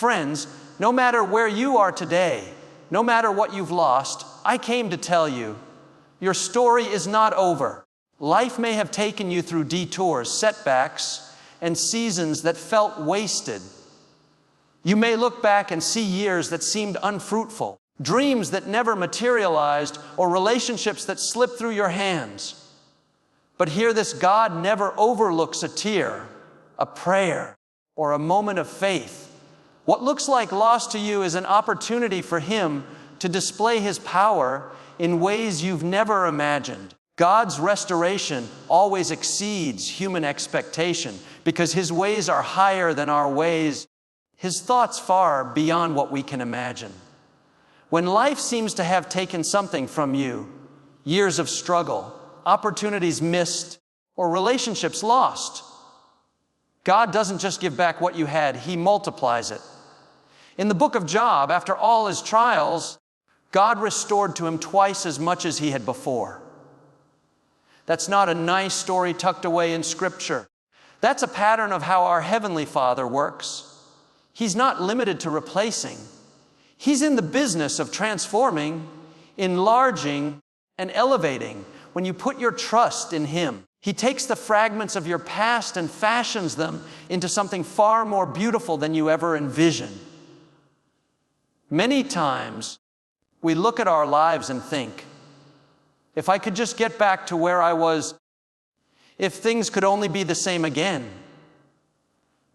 Friends, no matter where you are today, no matter what you've lost, I came to tell you, your story is not over. Life may have taken you through detours, setbacks, and seasons that felt wasted. You may look back and see years that seemed unfruitful, dreams that never materialized, or relationships that slipped through your hands. But hear this: God never overlooks a tear, a prayer, or a moment of faith. What looks like loss to you is an opportunity for Him to display His power in ways you've never imagined. God's restoration always exceeds human expectation because His ways are higher than our ways, His thoughts far beyond what we can imagine. When life seems to have taken something from you, years of struggle, opportunities missed, or relationships lost, God doesn't just give back what you had, He multiplies it. In the book of Job, after all his trials, God restored to him twice as much as he had before. That's not a nice story tucked away in Scripture. That's a pattern of how our Heavenly Father works. He's not limited to replacing. He's in the business of transforming, enlarging, and elevating when you put your trust in Him. He takes the fragments of your past and fashions them into something far more beautiful than you ever envisioned. Many times, we look at our lives and think, if I could just get back to where I was, if things could only be the same again.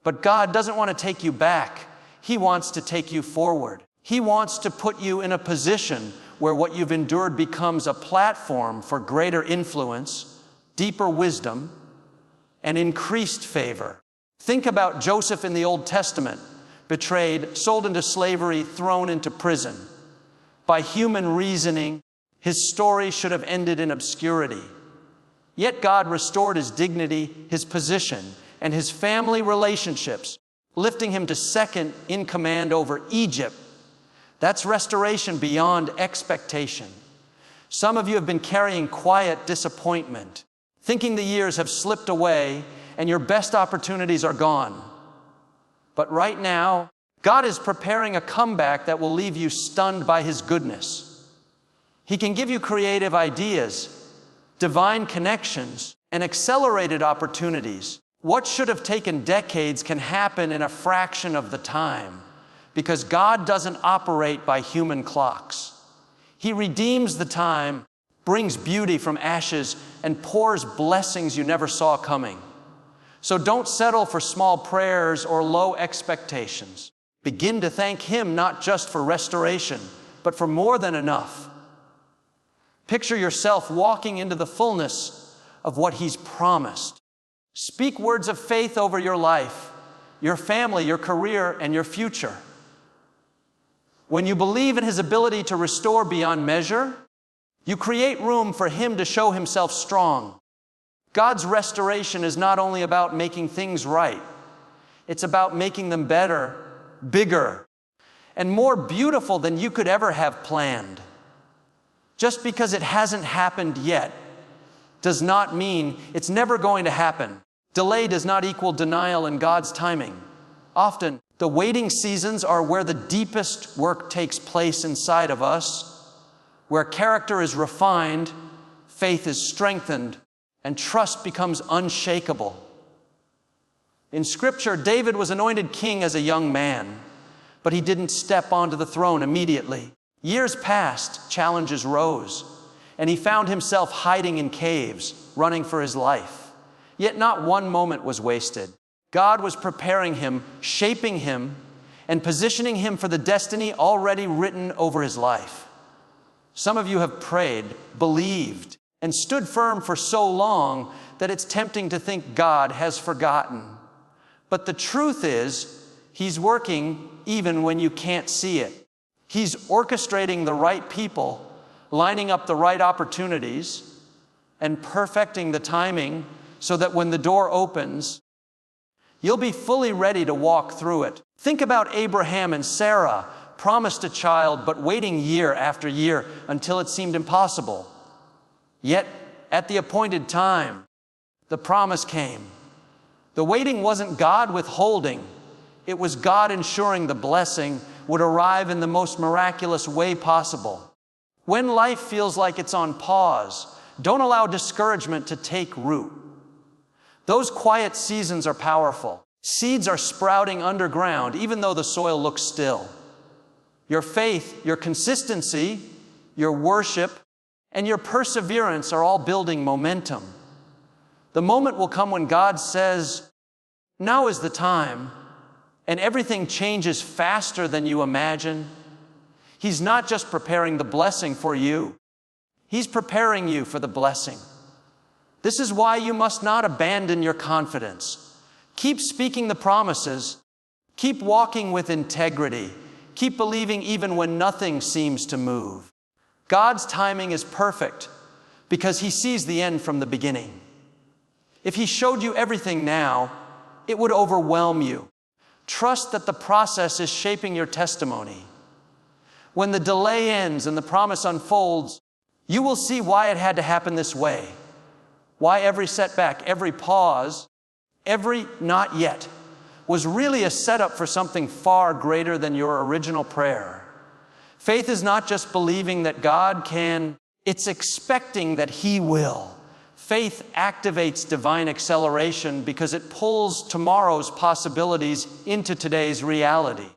But God doesn't want to take you back. He wants to take you forward. He wants to put you in a position where what you've endured becomes a platform for greater influence, deeper wisdom, and increased favor. Think about Joseph in the Old Testament, betrayed, sold into slavery, thrown into prison. By human reasoning, his story should have ended in obscurity. Yet God restored his dignity, his position, and his family relationships, lifting him to second in command over Egypt. That's restoration beyond expectation. Some of you have been carrying quiet disappointment, thinking the years have slipped away and your best opportunities are gone. But right now, God is preparing a comeback that will leave you stunned by His goodness. He can give you creative ideas, divine connections, and accelerated opportunities. What should have taken decades can happen in a fraction of the time, because God doesn't operate by human clocks. He redeems the time, brings beauty from ashes, and pours blessings you never saw coming. So don't settle for small prayers or low expectations. Begin to thank Him not just for restoration, but for more than enough. Picture yourself walking into the fullness of what He's promised. Speak words of faith over your life, your family, your career, and your future. When you believe in His ability to restore beyond measure, you create room for Him to show Himself strong. God's restoration is not only about making things right, it's about making them better, bigger, and more beautiful than you could ever have planned. Just because it hasn't happened yet does not mean it's never going to happen. Delay does not equal denial in God's timing. Often, the waiting seasons are where the deepest work takes place inside of us, where character is refined, faith is strengthened, and trust becomes unshakable. In Scripture, David was anointed king as a young man, but he didn't step onto the throne immediately. Years passed, challenges rose, and he found himself hiding in caves, running for his life. Yet not one moment was wasted. God was preparing him, shaping him, and positioning him for the destiny already written over his life. Some of you have prayed, believed, and stood firm for so long that it's tempting to think God has forgotten. But the truth is, He's working even when you can't see it. He's orchestrating the right people, lining up the right opportunities, and perfecting the timing so that when the door opens, you'll be fully ready to walk through it. Think about Abraham and Sarah, promised a child but waiting year after year until it seemed impossible. Yet, at the appointed time, the promise came. The waiting wasn't God withholding. It was God ensuring the blessing would arrive in the most miraculous way possible. When life feels like it's on pause, don't allow discouragement to take root. Those quiet seasons are powerful. Seeds are sprouting underground, even though the soil looks still. Your faith, your consistency, your worship, and your perseverance are all building momentum. The moment will come when God says, "Now is the time," and everything changes faster than you imagine. He's not just preparing the blessing for you. He's preparing you for the blessing. This is why you must not abandon your confidence. Keep speaking the promises. Keep walking with integrity. Keep believing even when nothing seems to move. God's timing is perfect because He sees the end from the beginning. If He showed you everything now, it would overwhelm you. Trust that the process is shaping your testimony. When the delay ends and the promise unfolds, you will see why it had to happen this way. Why every setback, every pause, every not yet was really a setup for something far greater than your original prayer. Faith is not just believing that God can, it's expecting that He will. Faith activates divine acceleration because it pulls tomorrow's possibilities into today's reality.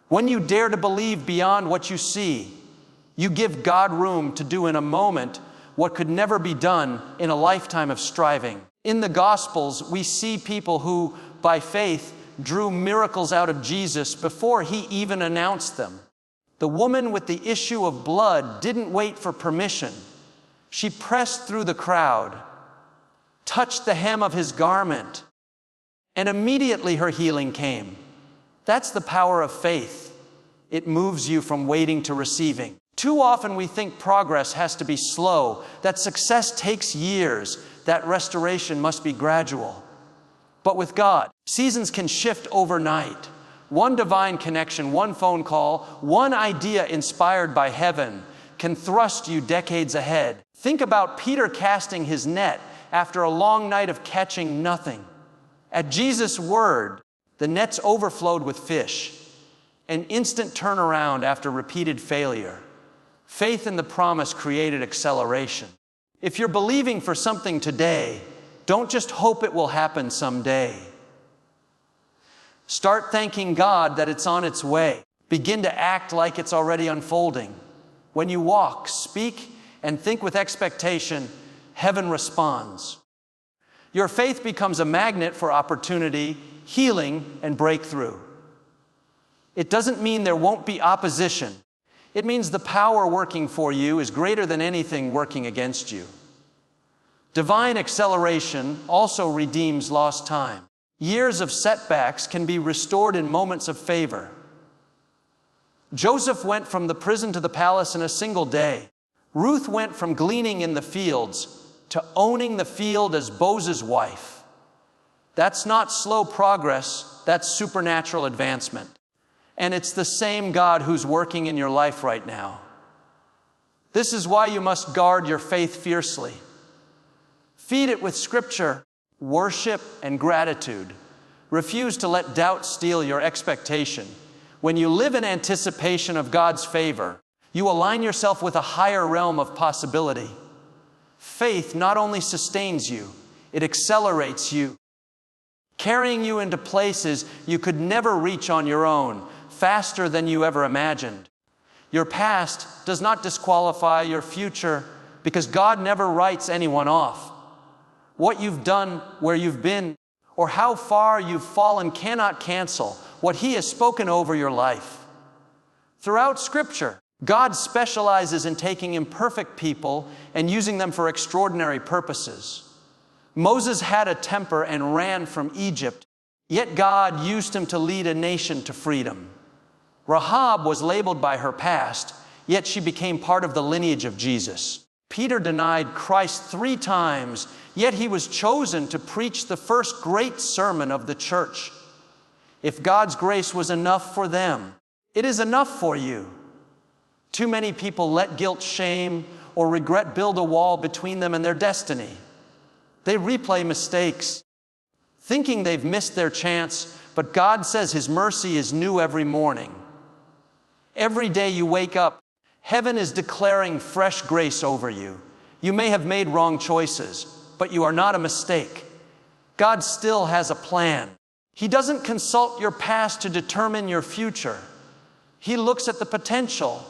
When you dare to believe beyond what you see, you give God room to do in a moment what could never be done in a lifetime of striving. In the Gospels, we see people who, by faith, drew miracles out of Jesus before He even announced them. The woman with the issue of blood didn't wait for permission. She pressed through the crowd, touched the hem of His garment, and immediately her healing came. That's the power of faith. It moves you from waiting to receiving. Too often we think progress has to be slow, that success takes years, that restoration must be gradual. But with God, seasons can shift overnight. One divine connection, one phone call, one idea inspired by heaven can thrust you decades ahead. Think about Peter casting his net after a long night of catching nothing. At Jesus' word, the nets overflowed with fish. An instant turnaround after repeated failure. Faith in the promise created acceleration. If you're believing for something today, don't just hope it will happen someday. Start thanking God that it's on its way. Begin to act like it's already unfolding. When you walk, speak, and think with expectation, heaven responds. Your faith becomes a magnet for opportunity, healing, and breakthrough. It doesn't mean there won't be opposition. It means the power working for you is greater than anything working against you. Divine acceleration also redeems lost time. Years of setbacks can be restored in moments of favor. Joseph went from the prison to the palace in a single day. Ruth went from gleaning in the fields to owning the field as Boaz's wife. That's not slow progress, that's supernatural advancement. And it's the same God who's working in your life right now. This is why you must guard your faith fiercely. Feed it with scripture, worship, and gratitude. Refuse to let doubt steal your expectation. When you live in anticipation of God's favor, you align yourself with a higher realm of possibility. Faith not only sustains you, it accelerates you, carrying you into places you could never reach on your own, faster than you ever imagined. Your past does not disqualify your future because God never writes anyone off. What you've done, where you've been, or how far you've fallen cannot cancel what He has spoken over your life. Throughout Scripture, God specializes in taking imperfect people and using them for extraordinary purposes. Moses had a temper and ran from Egypt, yet God used him to lead a nation to freedom. Rahab was labeled by her past, yet she became part of the lineage of Jesus. Peter denied Christ 3 times, yet he was chosen to preach the first great sermon of the church. If God's grace was enough for them, it is enough for you. Too many people let guilt, shame, or regret build a wall between them and their destiny. They replay mistakes, thinking they've missed their chance, but God says His mercy is new every morning. Every day you wake up, heaven is declaring fresh grace over you. You may have made wrong choices, but you are not a mistake. God still has a plan. He doesn't consult your past to determine your future. He looks at the potential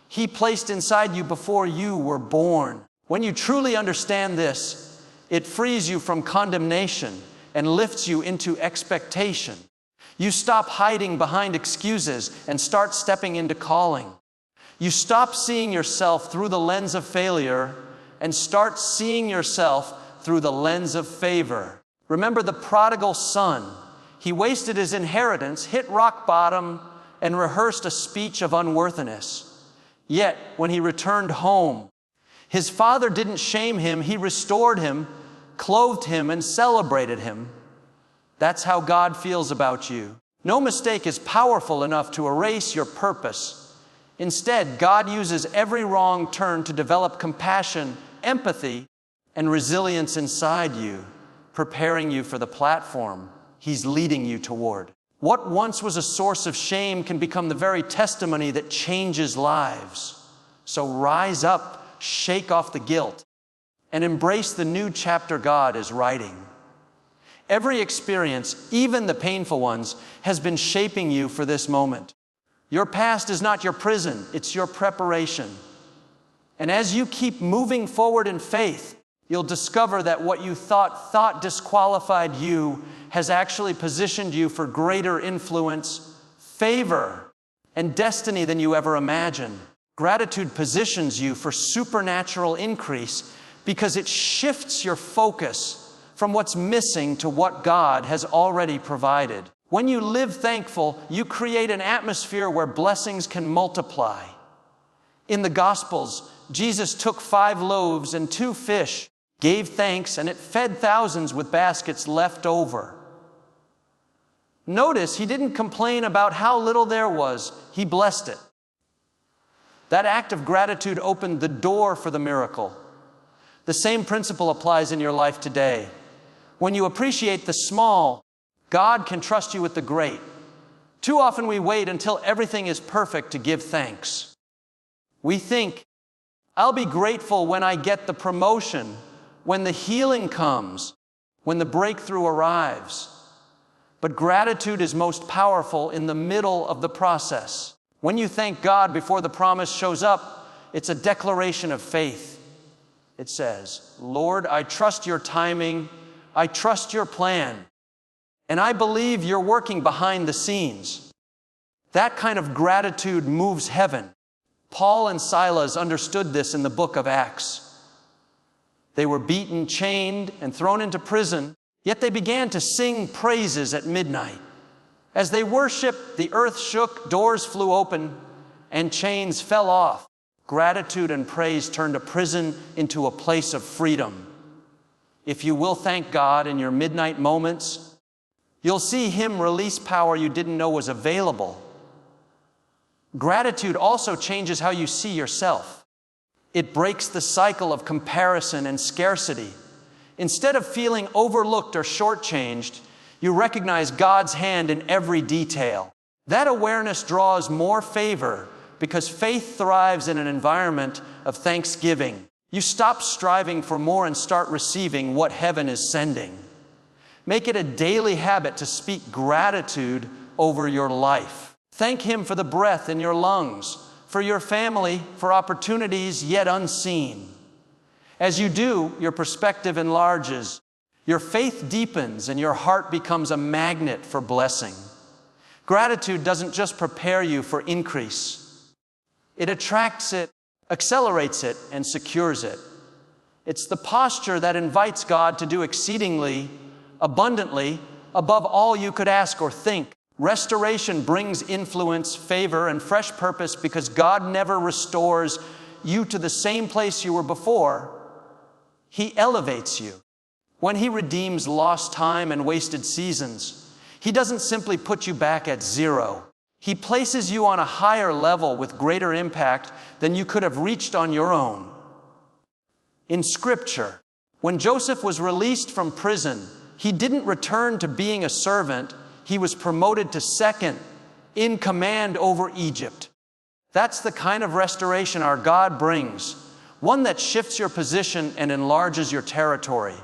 He placed inside you before you were born. When you truly understand this, it frees you from condemnation and lifts you into expectation. You stop hiding behind excuses and start stepping into calling. You stop seeing yourself through the lens of failure and start seeing yourself through the lens of favor. Remember the prodigal son. He wasted his inheritance, hit rock bottom, and rehearsed a speech of unworthiness. Yet, when he returned home, his father didn't shame him. He restored him, clothed him, and celebrated him. That's how God feels about you. No mistake is powerful enough to erase your purpose. Instead, God uses every wrong turn to develop compassion, empathy, and resilience inside you, preparing you for the platform He's leading you toward. What once was a source of shame can become the very testimony that changes lives. So rise up, shake off the guilt, and embrace the new chapter God is writing. Every experience, even the painful ones, has been shaping you for this moment. Your past is not your prison, it's your preparation. And as you keep moving forward in faith, you'll discover that what you thought disqualified you has actually positioned you for greater influence, favor, and destiny than you ever imagined. Gratitude positions you for supernatural increase because it shifts your focus from what's missing to what God has already provided. When you live thankful, you create an atmosphere where blessings can multiply. In the Gospels, Jesus took 5 loaves and 2 fish, gave thanks, and it fed thousands with baskets left over. Notice He didn't complain about how little there was. He blessed it. That act of gratitude opened the door for the miracle. The same principle applies in your life today. When you appreciate the small, God can trust you with the great. Too often we wait until everything is perfect to give thanks. We think, I'll be grateful when I get the promotion, when the healing comes, when the breakthrough arrives. But gratitude is most powerful in the middle of the process. When you thank God before the promise shows up, it's a declaration of faith. It says, Lord, I trust your timing, I trust your plan, and I believe you're working behind the scenes. That kind of gratitude moves heaven. Paul and Silas understood this in the book of Acts. They were beaten, chained, and thrown into prison, yet they began to sing praises at midnight. As they worshiped, the earth shook, doors flew open, and chains fell off. Gratitude and praise turned a prison into a place of freedom. If you will thank God in your midnight moments, you'll see Him release power you didn't know was available. Gratitude also changes how you see yourself. It breaks the cycle of comparison and scarcity. Instead of feeling overlooked or shortchanged, you recognize God's hand in every detail. That awareness draws more favor because faith thrives in an environment of thanksgiving. You stop striving for more and start receiving what heaven is sending. Make it a daily habit to speak gratitude over your life. Thank Him for the breath in your lungs, for your family, for opportunities yet unseen. As you do, your perspective enlarges, your faith deepens, and your heart becomes a magnet for blessing. Gratitude doesn't just prepare you for increase. It attracts it, accelerates it, and secures it. It's the posture that invites God to do exceedingly, abundantly, above all you could ask or think. Restoration brings influence, favor, and fresh purpose because God never restores you to the same place you were before. He elevates you. When He redeems lost time and wasted seasons, He doesn't simply put you back at zero. He places you on a higher level with greater impact than you could have reached on your own. In Scripture, when Joseph was released from prison, he didn't return to being a servant. he was promoted to second in command over Egypt. That's the kind of restoration our God brings, one that shifts your position and enlarges your territory.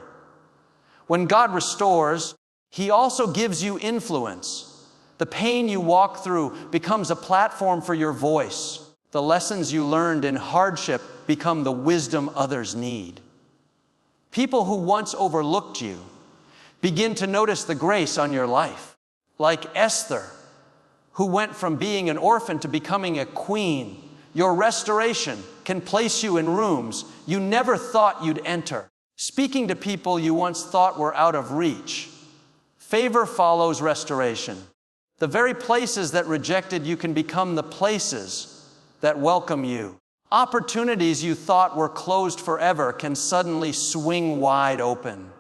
When God restores, He also gives you influence. The pain you walk through becomes a platform for your voice. The lessons you learned in hardship become the wisdom others need. People who once overlooked you begin to notice the grace on your life. Like Esther, who went from being an orphan to becoming a queen. Your restoration can place you in rooms you never thought you'd enter, speaking to people you once thought were out of reach. Favor follows restoration. The very places that rejected you can become the places that welcome you. Opportunities you thought were closed forever can suddenly swing wide open.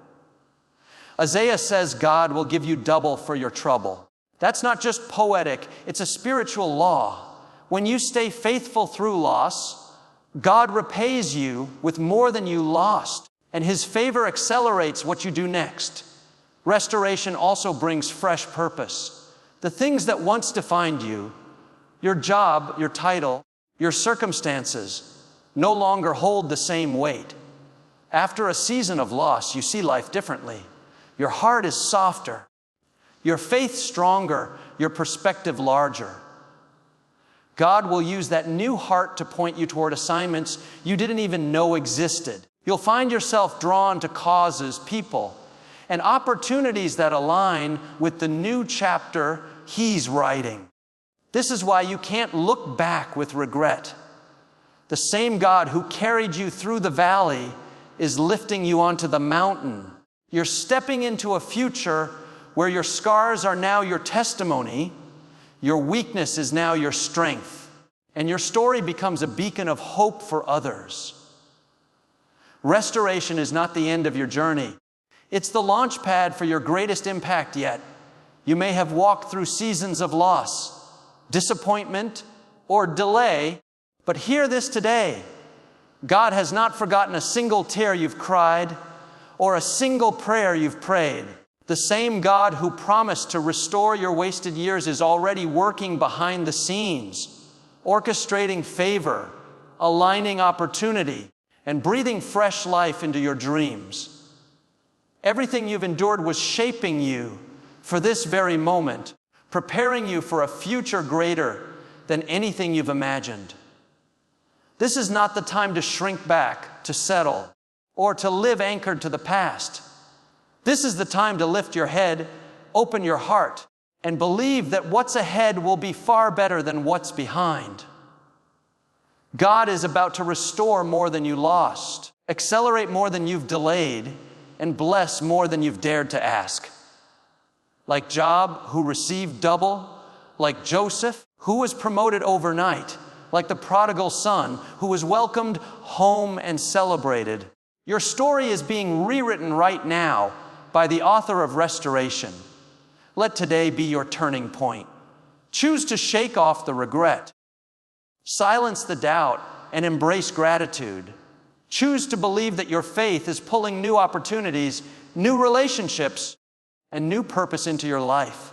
Isaiah says God will give you double for your trouble. That's not just poetic, it's a spiritual law. When you stay faithful through loss, God repays you with more than you lost, and His favor accelerates what you do next. Restoration also brings fresh purpose. The things that once defined you, your job, your title, your circumstances, no longer hold the same weight. After a season of loss, you see life differently. Your heart is softer, your faith stronger, your perspective larger. God will use that new heart to point you toward assignments you didn't even know existed. You'll find yourself drawn to causes, people, and opportunities that align with the new chapter He's writing. This is why you can't look back with regret. The same God who carried you through the valley is lifting you onto the mountain. You're stepping into a future where your scars are now your testimony, your weakness is now your strength, and your story becomes a beacon of hope for others. Restoration is not the end of your journey. It's the launch pad for your greatest impact yet. You may have walked through seasons of loss, disappointment, or delay, but hear this today. God has not forgotten a single tear you've cried or a single prayer you've prayed. The same God who promised to restore your wasted years is already working behind the scenes, orchestrating favor, aligning opportunity, and breathing fresh life into your dreams. Everything you've endured was shaping you for this very moment, preparing you for a future greater than anything you've imagined. This is not the time to shrink back, to settle, or to live anchored to the past. This is the time to lift your head, open your heart, and believe that what's ahead will be far better than what's behind. God is about to restore more than you lost, accelerate more than you've delayed, and bless more than you've dared to ask. Like Job, who received double, like Joseph, who was promoted overnight, like the prodigal son, who was welcomed home and celebrated. Your story is being rewritten right now by the author of restoration. Let today be your turning point. Choose to shake off the regret. Silence the doubt and embrace gratitude. Choose to believe that your faith is pulling new opportunities, new relationships, and new purpose into your life.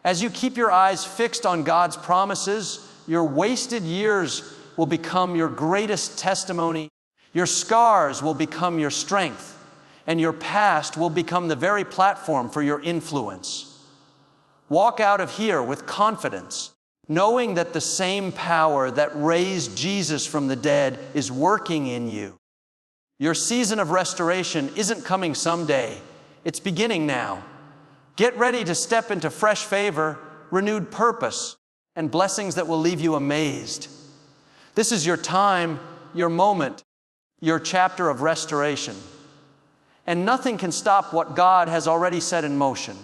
As you keep your eyes fixed on God's promises, your wasted years will become your greatest testimony. Your scars will become your strength, and your past will become the very platform for your influence. Walk out of here with confidence, knowing that the same power that raised Jesus from the dead is working in you. Your season of restoration isn't coming someday. It's beginning now. Get ready to step into fresh favor, renewed purpose, and blessings that will leave you amazed. This is your time, your moment, your chapter of restoration. And nothing can stop what God has already set in motion.